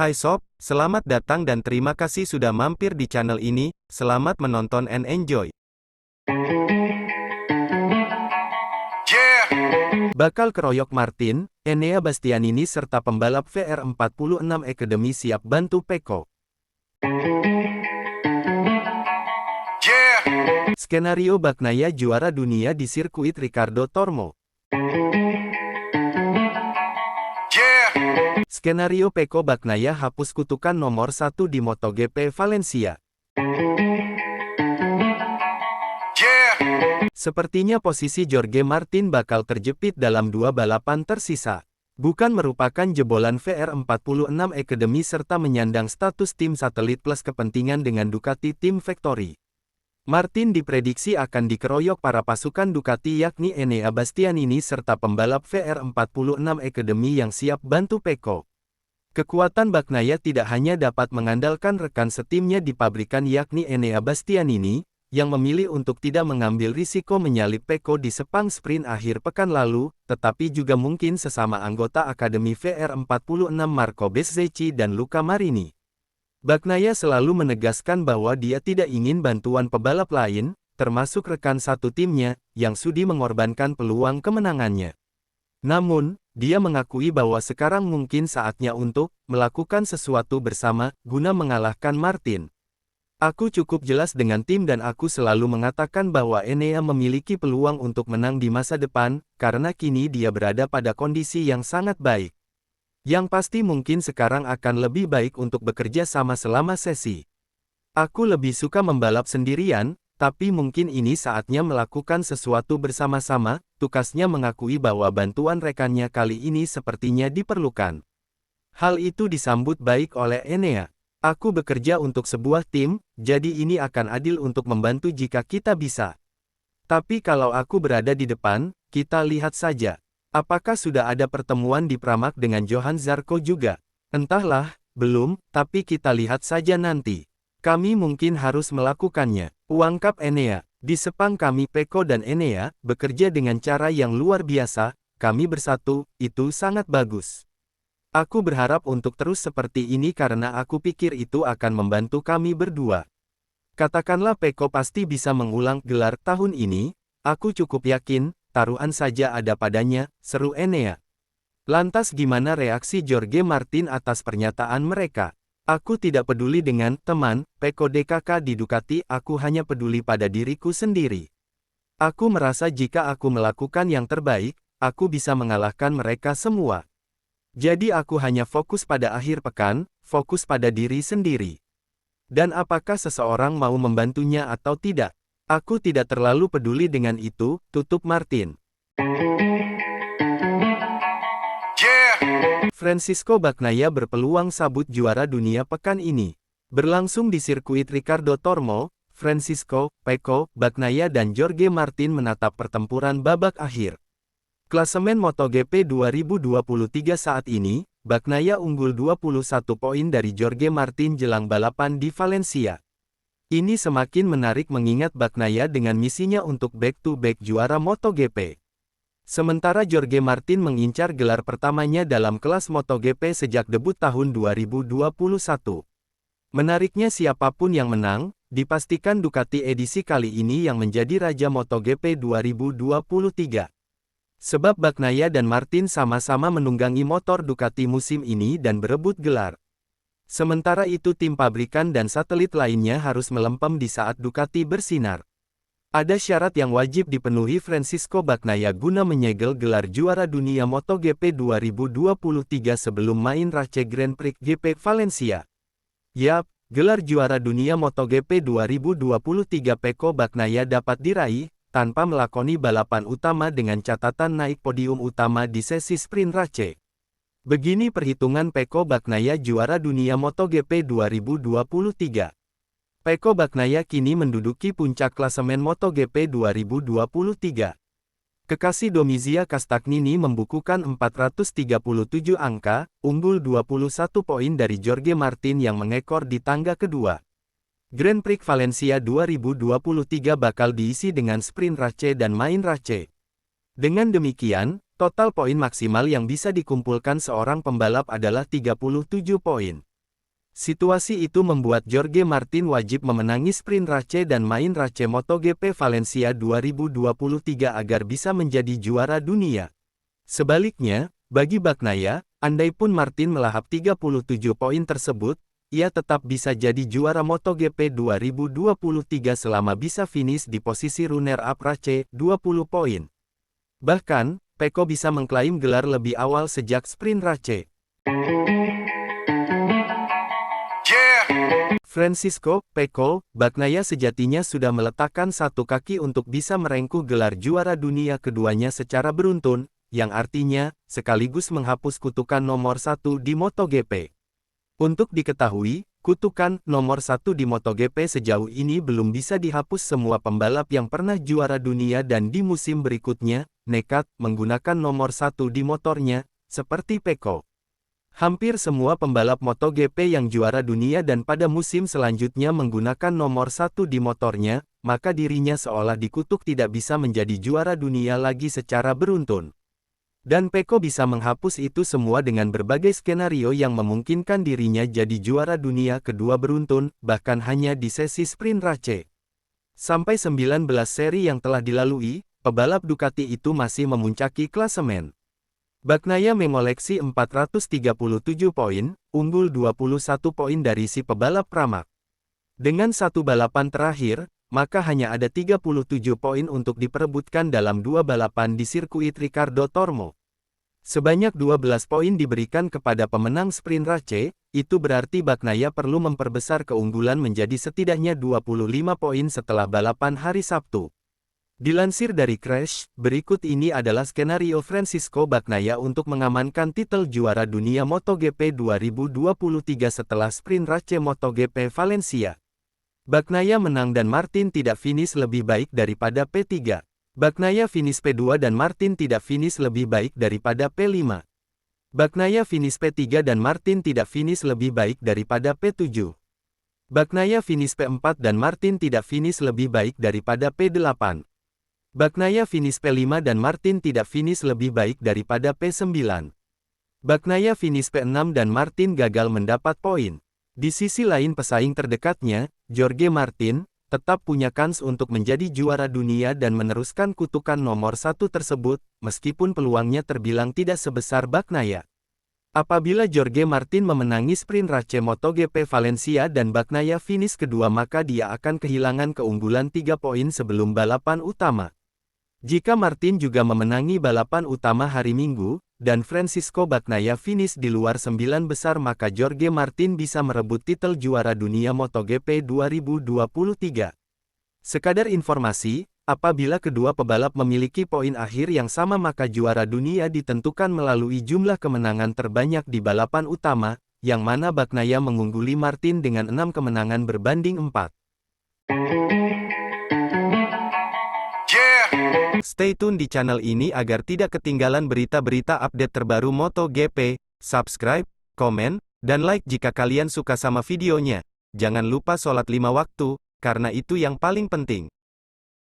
Hai sob, selamat datang dan terima kasih sudah mampir di channel ini. Selamat menonton and enjoy. Bakal keroyok Martin, Enea Bastianini serta pembalap VR46 Academy siap bantu Pecco. Skenario Bagnaia juara dunia di sirkuit Ricardo Tormo. Skenario Pecco Bagnaia hapus kutukan nomor 1 di MotoGP Valencia. Sepertinya posisi Jorge Martin bakal terjepit dalam dua balapan tersisa. Bukan merupakan jebolan VR46 Academy serta menyandang status tim satelit plus kepentingan dengan Ducati Team Factory. Martin diprediksi akan dikeroyok para pasukan Ducati yakni Enea Bastianini serta pembalap VR46 Academy yang siap bantu Pecco. Kekuatan Bagnaia tidak hanya dapat mengandalkan rekan setimnya di pabrikan yakni Enea Bastianini, yang memilih untuk tidak mengambil risiko menyalip Pecco di Sepang sprint akhir pekan lalu, tetapi juga mungkin sesama anggota Akademi VR46 Marco Bezzecchi dan Luca Marini. Bagnaia selalu menegaskan bahwa dia tidak ingin bantuan pebalap lain, termasuk rekan satu timnya, yang sudi mengorbankan peluang kemenangannya. Namun, dia mengakui bahwa sekarang mungkin saatnya untuk melakukan sesuatu bersama, guna mengalahkan Martin. Aku cukup jelas dengan tim dan aku selalu mengatakan bahwa Enea memiliki peluang untuk menang di masa depan, karena kini dia berada pada kondisi yang sangat baik. Yang pasti mungkin sekarang akan lebih baik untuk bekerja sama selama sesi. Aku lebih suka membalap sendirian, tapi mungkin ini saatnya melakukan sesuatu bersama-sama, tukasnya mengakui bahwa bantuan rekannya kali ini sepertinya diperlukan. Hal itu disambut baik oleh Enea. Aku bekerja untuk sebuah tim, jadi ini akan adil untuk membantu jika kita bisa. Tapi kalau aku berada di depan, kita lihat saja. Apakah sudah ada pertemuan di Pramac dengan Johann Zarco juga? Entahlah, belum, tapi kita lihat saja nanti. Kami mungkin harus melakukannya, ungkap Enea. Di Sepang kami Pecco dan Enea, bekerja dengan cara yang luar biasa, kami bersatu, itu sangat bagus. Aku berharap untuk terus seperti ini karena aku pikir itu akan membantu kami berdua. Katakanlah Pecco pasti bisa mengulang gelar tahun ini, aku cukup yakin, taruhan saja ada padanya, seru Enea. Lantas gimana reaksi Jorge Martin atas pernyataan mereka? Aku tidak peduli dengan teman Pecco DKK di Ducati, aku hanya peduli pada diriku sendiri. Aku merasa jika aku melakukan yang terbaik, aku bisa mengalahkan mereka semua. Jadi aku hanya fokus pada akhir pekan, fokus pada diri sendiri. Dan apakah seseorang mau membantunya atau tidak? Aku tidak terlalu peduli dengan itu, tutup Martin. Francisco Bagnaia berpeluang sabut juara dunia pekan ini. Berlangsung di sirkuit Ricardo Tormo, Francisco, Pecco, Bagnaia dan Jorge Martin menatap pertempuran babak akhir. Klasemen MotoGP 2023 saat ini, Bagnaia unggul 21 poin dari Jorge Martin jelang balapan di Valencia. Ini semakin menarik mengingat Bagnaia dengan misinya untuk back-to-back juara MotoGP. Sementara Jorge Martin mengincar gelar pertamanya dalam kelas MotoGP sejak debut tahun 2021. Menariknya siapapun yang menang, dipastikan Ducati edisi kali ini yang menjadi raja MotoGP 2023. Sebab Bagnaia dan Martin sama-sama menunggangi motor Ducati musim ini dan berebut gelar. Sementara itu tim pabrikan dan satelit lainnya harus melempem di saat Ducati bersinar. Ada syarat yang wajib dipenuhi Francisco Bagnaia guna menyegel gelar juara dunia MotoGP 2023 sebelum main Race Grand Prix GP Valencia. Yap, gelar juara dunia MotoGP 2023 Pecco Bagnaia dapat diraih, tanpa melakoni balapan utama dengan catatan naik podium utama di sesi sprint Race. Begini perhitungan Pecco Bagnaia juara dunia MotoGP 2023. Pecco Bagnaia kini menduduki puncak klasemen MotoGP 2023. Kekasih Domizia Castagnini membukukan 437 angka, unggul 21 poin dari Jorge Martin yang mengekor di tangga kedua. Grand Prix Valencia 2023 bakal diisi dengan sprint Race dan main Race. Dengan demikian, total poin maksimal yang bisa dikumpulkan seorang pembalap adalah 37 poin. Situasi itu membuat Jorge Martin wajib memenangi sprint Race dan main Race MotoGP Valencia 2023 agar bisa menjadi juara dunia. Sebaliknya, bagi Bagnaia, andaipun Martin melahap 37 poin tersebut, ia tetap bisa jadi juara MotoGP 2023 selama bisa finish di posisi runner-up Race, 20 poin. Bahkan, Pecco bisa mengklaim gelar lebih awal sejak sprint Race. Francisco Pecco Bagnaia sejatinya sudah meletakkan satu kaki untuk bisa merengkuh gelar juara dunia keduanya secara beruntun, yang artinya, sekaligus menghapus kutukan nomor 1 di MotoGP. Untuk diketahui, kutukan nomor 1 di MotoGP sejauh ini belum bisa dihapus semua pembalap yang pernah juara dunia dan di musim berikutnya, nekat menggunakan nomor 1 di motornya, seperti Pecco. Hampir semua pembalap MotoGP yang juara dunia dan pada musim selanjutnya menggunakan nomor 1 di motornya, maka dirinya seolah dikutuk tidak bisa menjadi juara dunia lagi secara beruntun. Dan Pecco bisa menghapus itu semua dengan berbagai skenario yang memungkinkan dirinya jadi juara dunia kedua beruntun, bahkan hanya di sesi sprint Race. Sampai 19 seri yang telah dilalui, pebalap Ducati itu masih memuncaki klasemen. Bagnaia mengoleksi 437 poin, unggul 21 poin dari si pebalap Pramac. Dengan satu balapan terakhir, maka hanya ada 37 poin untuk diperebutkan dalam dua balapan di sirkuit Ricardo Tormo. Sebanyak 12 poin diberikan kepada pemenang sprint Race, itu berarti Bagnaia perlu memperbesar keunggulan menjadi setidaknya 25 poin setelah balapan hari Sabtu. Dilansir dari Crash, berikut ini adalah skenario Francisco Bagnaia untuk mengamankan titel juara dunia MotoGP 2023 setelah sprint Race MotoGP Valencia. Bagnaia menang dan Martin tidak finish lebih baik daripada P3. Bagnaia finish P2 dan Martin tidak finish lebih baik daripada P5. Bagnaia finish P3 dan Martin tidak finish lebih baik daripada P7. Bagnaia finish P4 dan Martin tidak finish lebih baik daripada P8. Bagnaia finish P5 dan Martin tidak finish lebih baik daripada P9. Bagnaia finish P6 dan Martin gagal mendapat poin. Di sisi lain pesaing terdekatnya, Jorge Martin, tetap punya kans untuk menjadi juara dunia dan meneruskan kutukan nomor 1 tersebut, meskipun peluangnya terbilang tidak sebesar Bagnaia. Apabila Jorge Martin memenangi sprint Race MotoGP Valencia dan Bagnaia finish kedua maka dia akan kehilangan keunggulan 3 poin sebelum balapan utama. Jika Martin juga memenangi balapan utama hari Minggu, dan Francisco Bagnaia finish di luar 9 besar maka Jorge Martin bisa merebut titel juara dunia MotoGP 2023. Sekadar informasi, apabila kedua pebalap memiliki poin akhir yang sama maka juara dunia ditentukan melalui jumlah kemenangan terbanyak di balapan utama, yang mana Bagnaia mengungguli Martin dengan 6 kemenangan berbanding 4. Stay tune di channel ini agar tidak ketinggalan berita-berita update terbaru MotoGP. Subscribe, komen, dan like jika kalian suka sama videonya. Jangan lupa sholat 5 waktu, karena itu yang paling penting.